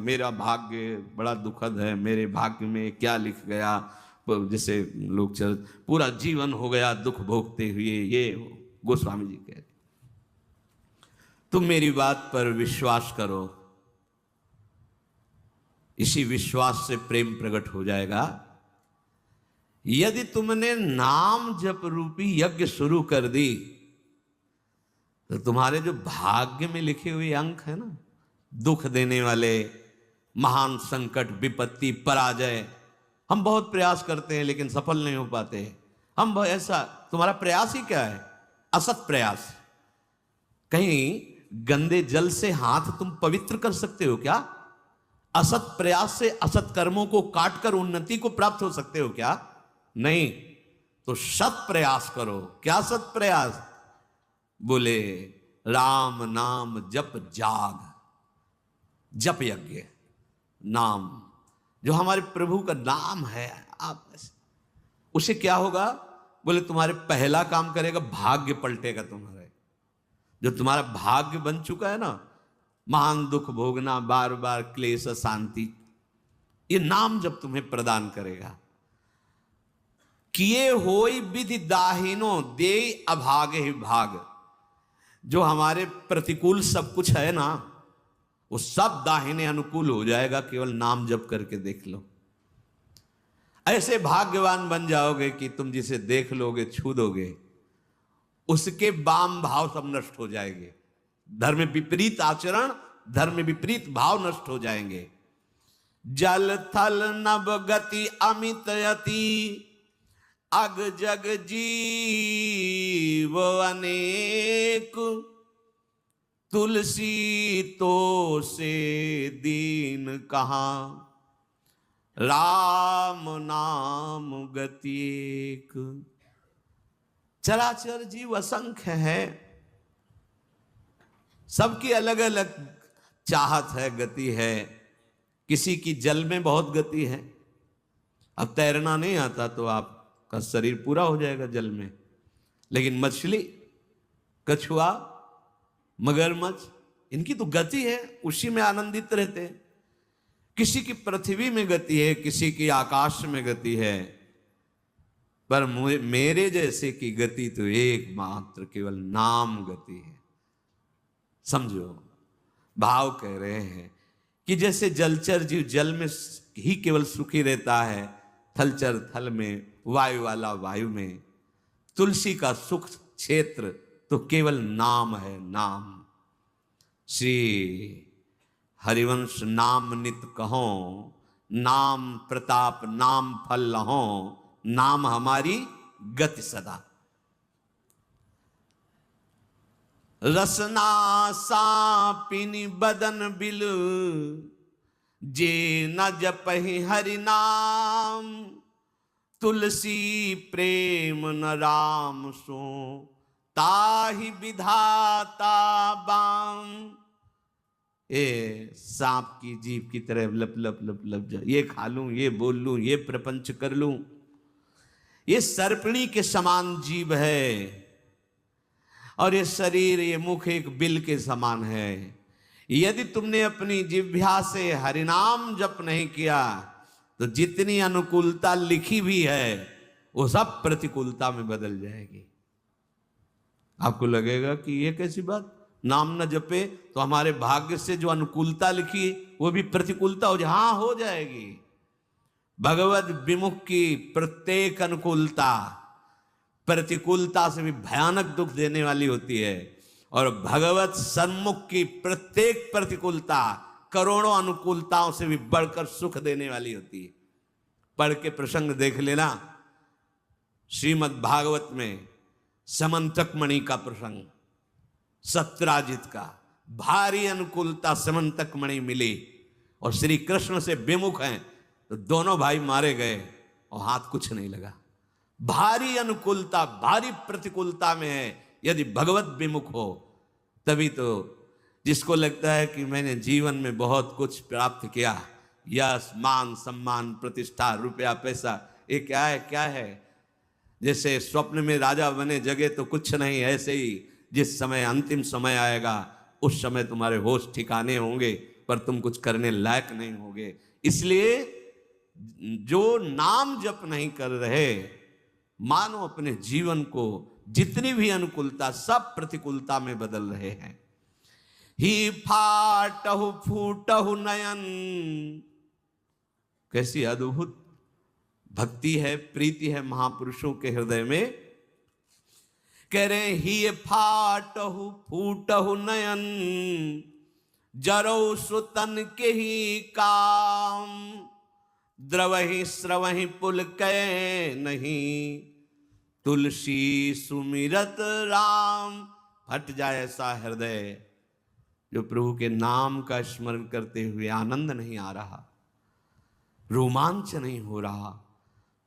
मेरा भाग्य बड़ा दुखद है, मेरे भाग्य में क्या लिख गया, जैसे लोग चल पूरा जीवन हो गया दुख भोगते हुए। ये गोस्वामी जी कह रहे, तुम मेरी बात पर विश्वास करो, इसी विश्वास से प्रेम प्रकट हो जाएगा। यदि तुमने नाम जप रूपी यज्ञ शुरू कर दी तो तुम्हारे जो भाग्य में लिखे हुए अंक है ना, दुख देने वाले, महान संकट, विपत्ति, पराजय, हम बहुत प्रयास करते हैं लेकिन सफल नहीं हो पाते। हम ऐसा, तुम्हारा प्रयास ही क्या है? असत प्रयास। कहीं गंदे जल से हाथ तुम पवित्र कर सकते हो क्या? असत प्रयास से असत कर्मों को काटकर उन्नति को प्राप्त हो सकते हो क्या? नहीं। तो सत प्रयास करो। क्या सत प्रयास? बोले राम नाम जप जाग, जप यज्ञ, नाम जो हमारे प्रभु का नाम है, आप उसे क्या होगा? बोले तुम्हारे पहला काम करेगा, भाग्य पलटेगा तुम्हारे। जो तुम्हारा भाग्य बन चुका है ना, महान दुख भोगना, बार बार क्लेश, शांति, ये नाम जब तुम्हें प्रदान करेगा। किए होई विधि दाहिनो दे अभागे ही भाग। जो हमारे प्रतिकूल सब कुछ है ना, वो सब दाहिने अनुकूल हो जाएगा, केवल नाम जप करके देख लो। ऐसे भाग्यवान बन जाओगे कि तुम जिसे देख लोगे, छू दोगे, उसके वाम भाव सब नष्ट हो जाएंगे। धर्म विपरीत आचरण, धर्म विपरीत भाव नष्ट हो जाएंगे। जल थल नभ गति अमित यति, अग जग जीव अनेक, तुलसी तो से दीन कहाँ, राम नाम गति एक। चराचर जीव असंख्य है, सबकी अलग अलग चाहत है, गति है। किसी की जल में बहुत गति है। अब तैरना नहीं आता तो आपका शरीर पूरा हो जाएगा जल में, लेकिन मछली, कछुआ, मगरमच्छ, इनकी तो गति है, उसी में आनंदित रहते हैं। किसी की पृथ्वी में गति है, किसी की आकाश में गति है, पर मेरे जैसे की गति तो एकमात्र केवल नाम गति है। समझो, भाव कह रहे हैं कि जैसे जलचर जीव जल में ही केवल सुखी रहता है, थलचर थल में, वायु वाला वायु में, तुलसी का सुख क्षेत्र तो केवल नाम है, नाम। श्री हरिवंश नाम नित कहो, नाम प्रताप नाम फल लहो, नाम हमारी गति सदा। रसना सापिनी बदन बिल, जे न जपहि हरि नाम, तुलसी प्रेम न राम सो, ताहि विधाता बाम। ए सांप की जीभ की तरह लप लप लप लप जा, ये खा लूं, ये बोल लूं, ये प्रपंच कर लूं। ये सर्पिणी के समान जीव है, और ये शरीर, ये मुख एक बिल के समान है। यदि तुमने अपनी जिह्वा से हरिनाम जप नहीं किया तो जितनी अनुकूलता लिखी भी है वो सब प्रतिकूलता में बदल जाएगी। आपको लगेगा कि ये कैसी बात, नाम न जपे तो हमारे भाग्य से जो अनुकूलता लिखी वो भी प्रतिकूलता हो जाए। हाँ, हो जाएगी। भगवत विमुख की प्रत्येक अनुकूलता प्रतिकूलता से भी भयानक दुख देने वाली होती है, और भगवत सन्मुख की प्रत्येक प्रतिकूलता करोड़ों अनुकूलताओं से भी बढ़कर सुख देने वाली होती है। पढ़ के प्रसंग देख लेना, श्रीमद् भागवत में समंतक मणि का प्रसंग, सत्यराजित का। भारी अनुकूलता समंतक मणि मिली और श्री कृष्ण से विमुख हैं तो दोनों भाई मारे गए और हाथ कुछ नहीं लगा। भारी अनुकूलता, भारी प्रतिकूलता में है, यदि भगवत विमुख हो तभी तो। जिसको लगता है कि मैंने जीवन में बहुत कुछ प्राप्त किया, यश, मान, सम्मान, प्रतिष्ठा, रुपया, पैसा, ये क्या है, क्या है? जैसे स्वप्न में राजा बने जगे तो कुछ नहीं, ऐसे ही जिस समय अंतिम समय आएगा उस समय तुम्हारे होश ठिकाने होंगे, पर तुम कुछ करने लायक नहीं होगे। इसलिए जो नाम जप नहीं कर रहे, मानो अपने जीवन को जितनी भी अनुकूलता सब प्रतिकूलता में बदल रहे हैं। ही फाटहु फूटहु नयन, कैसी अद्भुत भक्ति है, प्रीति है महापुरुषों के हृदय में। कह रहे ही फाटहु फूटहु नयन, जरौ सुतन के ही काम, द्रवहि स्रवहि पुल कै नहीं, तुलसी सुमिरत राम। फट जाए ऐसा हृदय जो प्रभु के नाम का स्मरण करते हुए आनंद नहीं आ रहा, रोमांच नहीं हो रहा।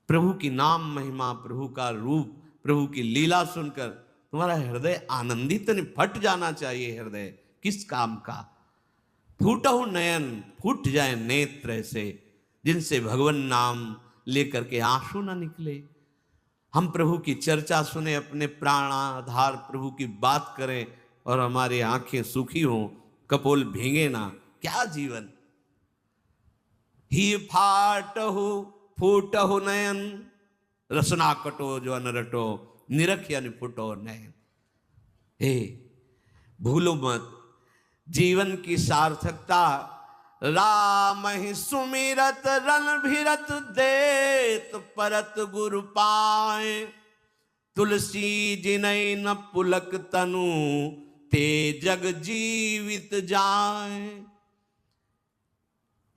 प्रभु की नाम महिमा, प्रभु का रूप, प्रभु की लीला सुनकर तुम्हारा हृदय आनंदित नहीं, फट जाना चाहिए हृदय। किस काम का? फूटहु नयन, फूट जाए नेत्र ऐसे जिनसे भगवान नाम लेकर के आंसू ना निकले। हम प्रभु की चर्चा सुने, अपने प्राणाधार प्रभु की बात करें और हमारी आंखें सूखी हों, कपोल भीगे ना, क्या जीवन। ही फाटहु फूटहु नयन, रसना कटो जो अनरटो, निरख्य निफुटो नयन। हे भूलो मत, जीवन की सार्थकता राम ही सुमिरत रन भिरत देत परत गुरु पाए, तुलसी जिनय न पुलक तनु ते जग जीवित जाए।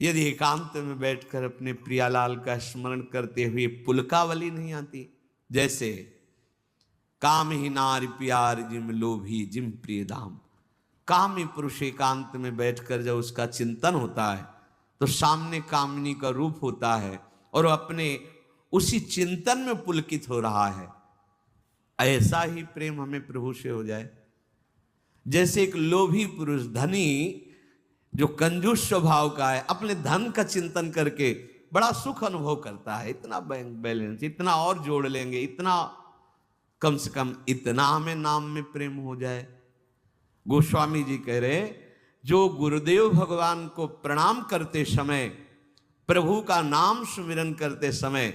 यदि एकांत में बैठकर अपने प्रियालाल का स्मरण करते हुए पुलकावली नहीं आती, जैसे काम ही नारी प्यार जिम लोभी जिम प्रिय दाम। कामी पुरुष एकांत में बैठकर जब उसका चिंतन होता है तो सामने कामिनी का रूप होता है और अपने उसी चिंतन में पुलकित हो रहा है। ऐसा ही प्रेम हमें प्रभु से हो जाए। जैसे एक लोभी पुरुष, धनी जो कंजूस स्वभाव का है, अपने धन का चिंतन करके बड़ा सुख अनुभव करता है। इतना बैंक बैलेंस, इतना और जोड़ लेंगे, इतना, कम से कम इतना हमें नाम में प्रेम हो जाए। गोस्वामी जी कह रहे, जो गुरुदेव भगवान को प्रणाम करते समय, प्रभु का नाम सुमिरन करते समय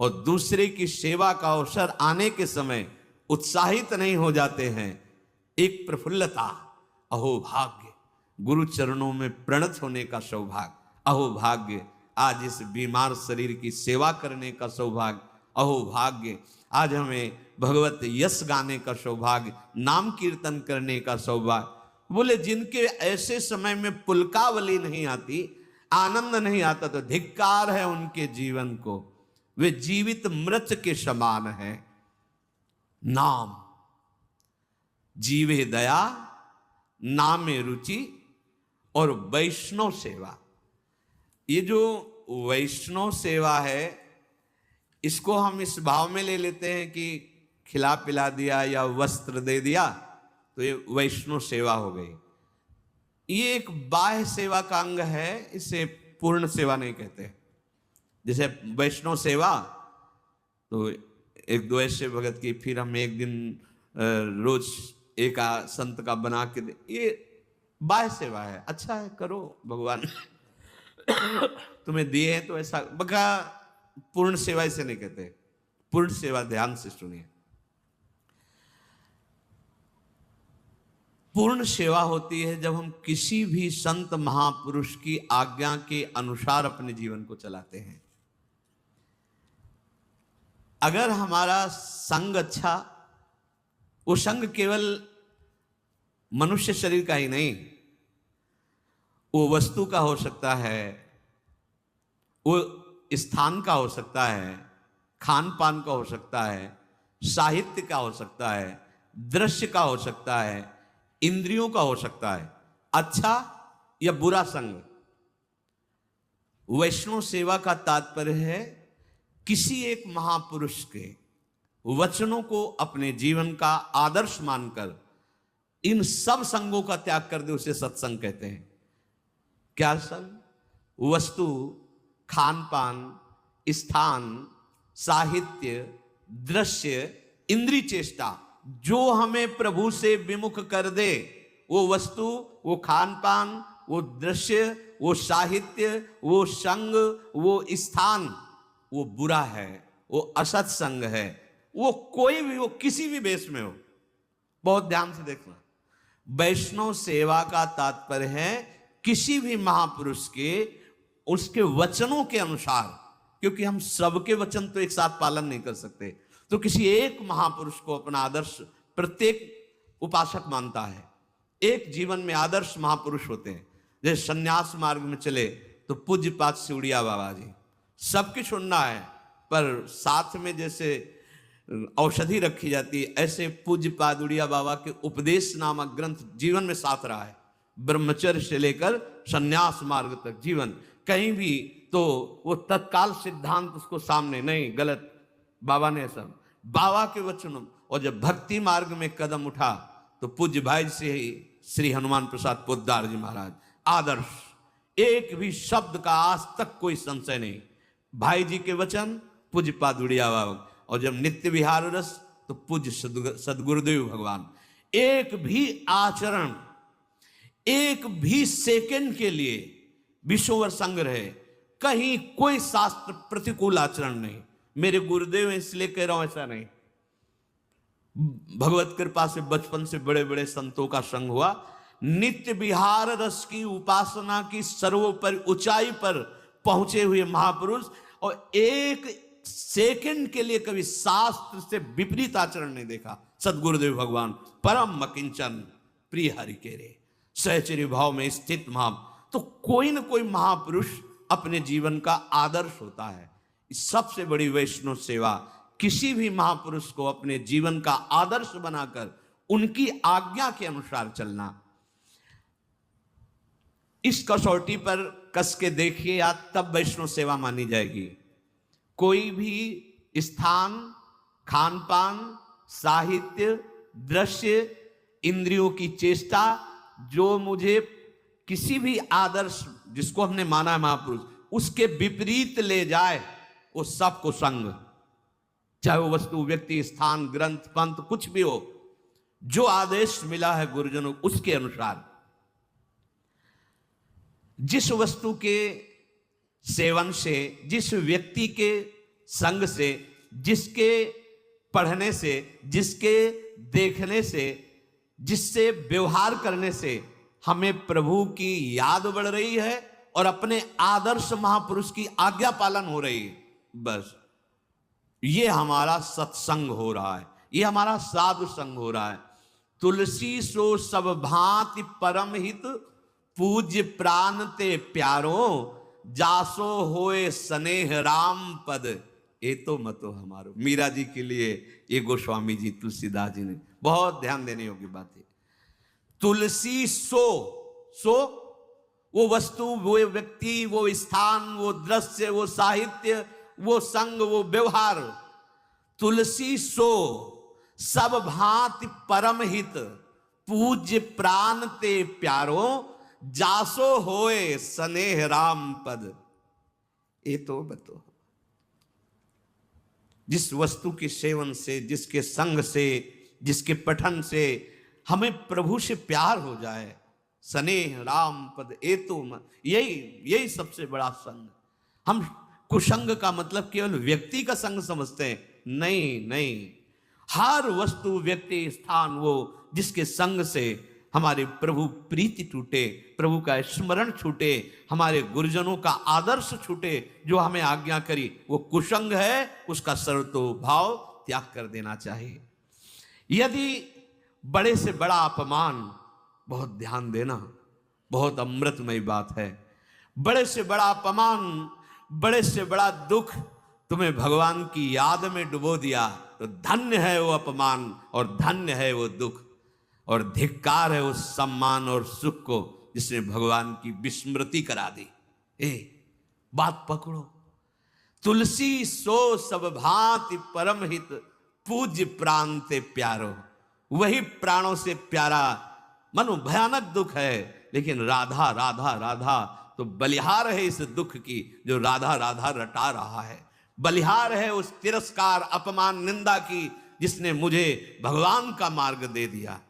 और दूसरे की सेवा का अवसर आने के समय उत्साहित नहीं हो जाते हैं, एक प्रफुल्लता, अहो भाग्य, गुरु चरणों में प्रणत होने का सौभाग्य, अहो भाग्य, आज इस बीमार शरीर की सेवा करने का सौभाग्य, अहो भाग्य, आज हमें भगवत यश गाने का सौभाग्य, नाम कीर्तन करने का सौभाग्य। बोले जिनके ऐसे समय में पुलकावली नहीं आती, आनंद नहीं आता, तो धिक्कार है उनके जीवन को, वे जीवित मृत के समान है। नाम जीवे दया, नामे रुचि और वैष्णव सेवा। ये जो वैष्णव सेवा है, इसको हम इस भाव में ले लेते हैं कि खिला पिला दिया या वस्त्र दे दिया तो ये वैष्णव सेवा हो गई। ये एक बाह्य सेवा का अंग है, इसे पूर्ण सेवा नहीं कहते। जैसे वैष्णव सेवा तो एक दो ऐसे भगत की, फिर हम एक दिन रोज एक संत का बना के दे, ये बाह्य सेवा है। अच्छा है, करो, भगवान तुम्हें दिए हैं तो ऐसा, बका पूर्ण सेवा इसे नहीं कहते। पूर्ण सेवा, ध्यान से सुनिए, पूर्ण सेवा होती है जब हम किसी भी संत महापुरुष की आज्ञा के अनुसार अपने जीवन को चलाते हैं। अगर हमारा संग अच्छा, वो संग केवल मनुष्य शरीर का ही नहीं, वो वस्तु का हो सकता है, वो स्थान का हो सकता है, खान पान का हो सकता है, साहित्य का हो सकता है, दृश्य का हो सकता है, इंद्रियों का हो सकता है, अच्छा या बुरा संग। वैष्णव सेवा का तात्पर्य है किसी एक महापुरुष के वचनों को अपने जीवन का आदर्श मानकर इन सब संगों का त्याग कर दे, उसे सत्संग कहते हैं। क्या संग? वस्तु, खान पान, स्थान, साहित्य, दृश्य, इंद्रिय चेष्टा, जो हमें प्रभु से विमुख कर दे, वो वस्तु, वो खान पान, वो दृश्य, वो साहित्य, वो संग, वो स्थान, वो बुरा है, वो असत्संग है, वो कोई भी, वो किसी भी वेश में हो। बहुत ध्यान से देखना, वैष्णव सेवा का तात्पर्य है किसी भी महापुरुष के, उसके वचनों के अनुसार, क्योंकि हम सबके वचन तो एक साथ पालन नहीं कर सकते, तो किसी एक महापुरुष को अपना आदर्श प्रत्येक उपासक मानता है। एक जीवन में आदर्श महापुरुष होते हैं। जैसे सन्यास मार्ग में चले तो पूज्यपाद सिउड़िया बाबा जी, सबकी सुनना है, पर साथ में जैसे औषधि रखी जाती है, ऐसे पूज्यपाद उड़िया बाबा के उपदेश नामक ग्रंथ जीवन में साथ रहा है। ब्रह्मचर्य से लेकर सन्यास मार्ग तक जीवन, कहीं भी तो वो तत्काल सिद्धांत उसको सामने नहीं, गलत, बाबा ने सब बाबा के वचनों। और जब भक्ति मार्ग में कदम उठा तो पूज्य भाई से ही श्री हनुमान प्रसाद पोद्दार जी महाराज, आदर्श, एक भी शब्द का आज तक कोई संशय नहीं। भाई जी के वचन पूज्यपाद उड़िया बाबा। और जब नित्य विहार रस तो पूज्य सदगुरुदेव भगवान। एक भी आचरण, एक भी सेकंड के लिए विश्ववर संग्रह, कहीं कोई शास्त्र प्रतिकूल आचरण नहीं। मेरे गुरुदेव इसलिए कह रहा हूं, ऐसा नहीं, भगवत कृपा से बचपन से बड़े बड़े संतों का संग हुआ। नित्य विहार रस की उपासना की सर्वोपरि ऊंचाई पर पहुंचे हुए महापुरुष, और एक सेकंड के लिए कभी शास्त्र से विपरीत आचरण नहीं देखा। सदगुरुदेव भगवान परम अकिंचन प्रिय हरि के रे, सहचर्य भाव में स्थित महा। तो कोई न कोई महापुरुष अपने जीवन का आदर्श होता है। सबसे बड़ी वैष्णव सेवा किसी भी महापुरुष को अपने जीवन का आदर्श बनाकर उनकी आज्ञा के अनुसार चलना। इस कसौटी पर कस के देखिए, या तब वैष्णव सेवा मानी जाएगी। कोई भी स्थान, खान पान, साहित्य, दृश्य, इंद्रियों की चेष्टा, जो मुझे किसी भी आदर्श जिसको हमने माना है महापुरुष, उसके विपरीत ले जाए, वो सब को संग, चाहे वो वस्तु, व्यक्ति, स्थान, ग्रंथ, पंथ, कुछ भी हो, जो आदेश मिला है गुरुजनों उसके अनुसार। जिस वस्तु के सेवन से, जिस व्यक्ति के संग से, जिसके पढ़ने से, जिसके देखने से, जिससे व्यवहार करने से हमें प्रभु की याद बढ़ रही है और अपने आदर्श महापुरुष की आज्ञा पालन हो रही है, बस ये हमारा सत्संग हो रहा है, ये हमारा साधु संग हो रहा है। तुलसी सो सब भांति परम हित, पूज्य प्राण ते प्यारो, जासो होए स्नेह राम पद, ए तो मतो हमारो। मीरा जी के लिए ये गोस्वामी जी, तुलसीदास जी ने बहुत ध्यान देने योग्य बात है। तुलसी सो वो वस्तु, वो व्यक्ति, वो स्थान, वो दृश्य, वो साहित्य, वो संग, वो व्यवहार। तुलसी सो सब भांति परम हित, पूज्य प्राण ते प्यारो, जासो होए स्नेह राम पद, ये तो बतो। जिस वस्तु के सेवन से, जिसके संग से, जिसके पठन से हमें प्रभु से प्यार हो जाए, स्नेह राम पद, ये तो यही सबसे बड़ा संग। हम कुसंग का मतलब केवल व्यक्ति का संग समझते हैं, नहीं, हर वस्तु, व्यक्ति, स्थान, वो जिसके संग से हमारे प्रभु प्रीति टूटे, प्रभु का स्मरण छूटे, हमारे गुरुजनों का आदर्श छूटे, जो हमें आज्ञा करी, वो कुसंग है, उसका सर्वतो भाव त्याग कर देना चाहिए। यदि बड़े से बड़ा अपमान, बहुत ध्यान देना, बहुत अमृतमयी बात है, बड़े से बड़ा अपमान, बड़े से बड़ा दुख तुम्हें भगवान की याद में डुबो दिया, तो धन्य है वो अपमान और धन्य है वो दुख, और धिक्कार है उस सम्मान और सुख को जिसने भगवान की विस्मृति करा दी। बात पकड़ो। तुलसी सो सब भांति परम हित, पूज्य प्राण ते प्यारो। वही प्राणों से प्यारा, मनो भयानक दुख है, लेकिन राधा राधा राधा तो बलिहार है इस दुख की, जो राधा राधा रटा रहा है। बलिहार है उस तिरस्कार, अपमान, निंदा की, जिसने मुझे भगवान का मार्ग दे दिया।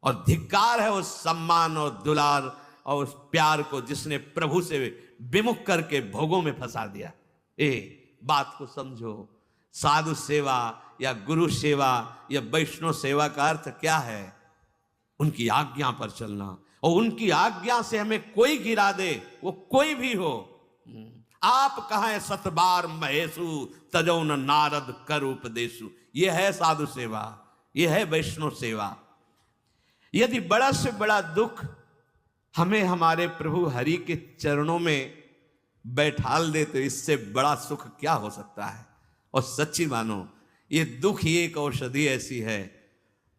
और धिक्कार है उस सम्मान और दुलार और उस प्यार को जिसने प्रभु से विमुख करके भोगों में फंसा दिया। बात को समझो। साधु सेवा या गुरु सेवा या वैष्णव सेवा का अर्थ क्या है? उनकी आज्ञा पर चलना, और उनकी आज्ञा से हमें कोई गिरा दे, वो कोई भी हो। आप कहें सतबार महेशु तजो न नारद कर उपदेशु, ये है साधु सेवा, ये है वैष्णव सेवा। यदि बड़ा से बड़ा दुख हमें हमारे प्रभु हरि के चरणों में बैठाल दे तो इससे बड़ा सुख क्या हो सकता है। और सच्ची मानो, ये दुख ही एक औषधि ऐसी है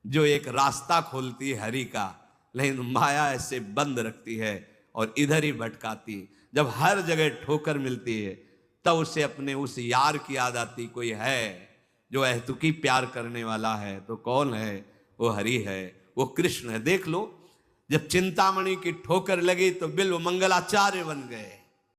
जो एक रास्ता खोलती है हरि का, लेकिन माया ऐसे बंद रखती है और इधर ही भटकाती। जब हर जगह ठोकर मिलती है तब उसे अपने उस यार की याद आती, कोई है जो अहतुकी प्यार करने वाला है। तो कौन है? वो हरि है, वो कृष्ण है। देख लो, जब चिंतामणि की ठोकर लगी तो बिल्व मंगलाचार्य बन गए।